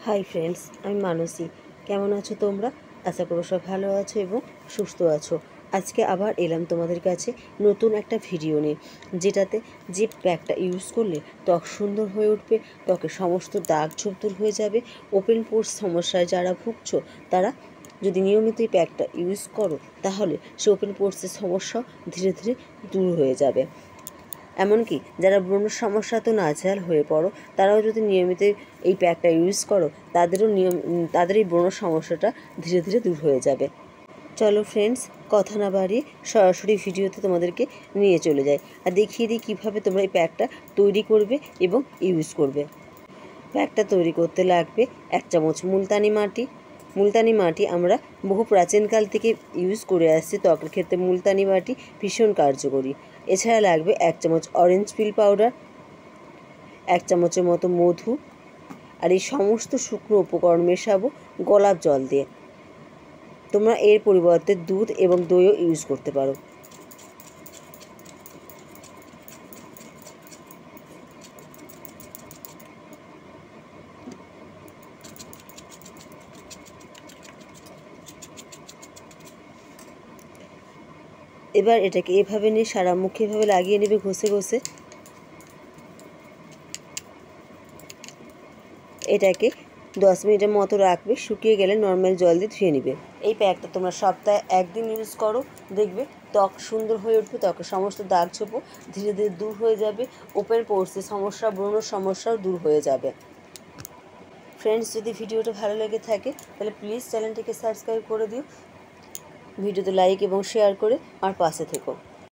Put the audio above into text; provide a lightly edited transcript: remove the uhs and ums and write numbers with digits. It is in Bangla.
হাই ফ্রেন্ডস, আমি মানসী। কেমন আছো তোমরা? আশা করো সব ভালো আছো এবং সুস্থ আছো। আজকে আবার এলাম তোমাদের কাছে নতুন একটা ভিডিও নিয়ে, যেটাতে যে প্যাকটা ইউজ করলে ত্বক সুন্দর হয়ে উঠবে, ত্বকের সমস্ত দাগ ছোপ দূর হয়ে যাবে। ওপেন পোর্স সমস্যায় যারা ভুগছো তারা যদি নিয়মিত এই প্যাকটা ইউজ করো, তাহলে সে ওপেন পোর্সের সমস্যা ধীরে ধীরে দূর হয়ে যাবে। এমনকি যারা ব্রণ সমস্যা তো নাজেহাল হয়ে পড়ো, তারাও যদি নিয়মিত এই প্যাকটা ইউজ করো, তাদের এই ব্রণ সমস্যাটা ধীরে ধীরে দূর হয়ে যাবে। চলো ফ্রেন্ডস, কথা না বাড়িয়ে সরাসরি ভিডিওতে তোমাদেরকে নিয়ে চলে যাই আর দেখিয়ে দিই কীভাবে তোমরা এই প্যাকটা তৈরি করবে এবং ইউজ করবে। প্যাকটা তৈরি করতে লাগবে 1 চামচ মুলতানি মাটি আমরা বহু প্রাচীনকাল থেকে ইউজ করে আসছি। ত্বকের ক্ষেত্রে মুলতানি মাটি ভীষণ কার্যকরী। এছাড়া লাগবে 1 চামচ অরেঞ্জ পিল পাউডার, 1 চামচের মতো মধু, আর এই সমস্ত শুকনো উপকরণ মেশাবো গোলাপ জল দিয়ে। তোমরা এর পরিবর্তে দুধ এবং দইও ইউজ করতে পারো। এবার এটাকে এভাবে নিয়ে সারা মুখে এভাবে লাগিয়ে নেবে ঘষে ঘষে। এটাকে 10 মিনিটের মতো রাখবে, শুকিয়ে গেলে নর্মাল জল দিয়ে ধুয়ে নেবে। এই প্যাকটা তোমরা সপ্তাহে 1 দিন ইউজ করো, দেখবে ত্বক সুন্দর হয়ে উঠবে, ত্বকের সমস্ত দাগ ছোপও ধীরে ধীরে দূর হয়ে যাবে, ওপেন পোর্সের সমস্যা, ব্রণ সমস্যাও দূর হয়ে যাবে। ফ্রেন্ডস, যদি ভিডিওটা ভালো লেগে থাকে তাহলে প্লিজ চ্যানেলটিকে সাবস্ক্রাইব করে দিও, ভিডিওতে লাইক এবং শেয়ার করে আমার পাশে থেকো।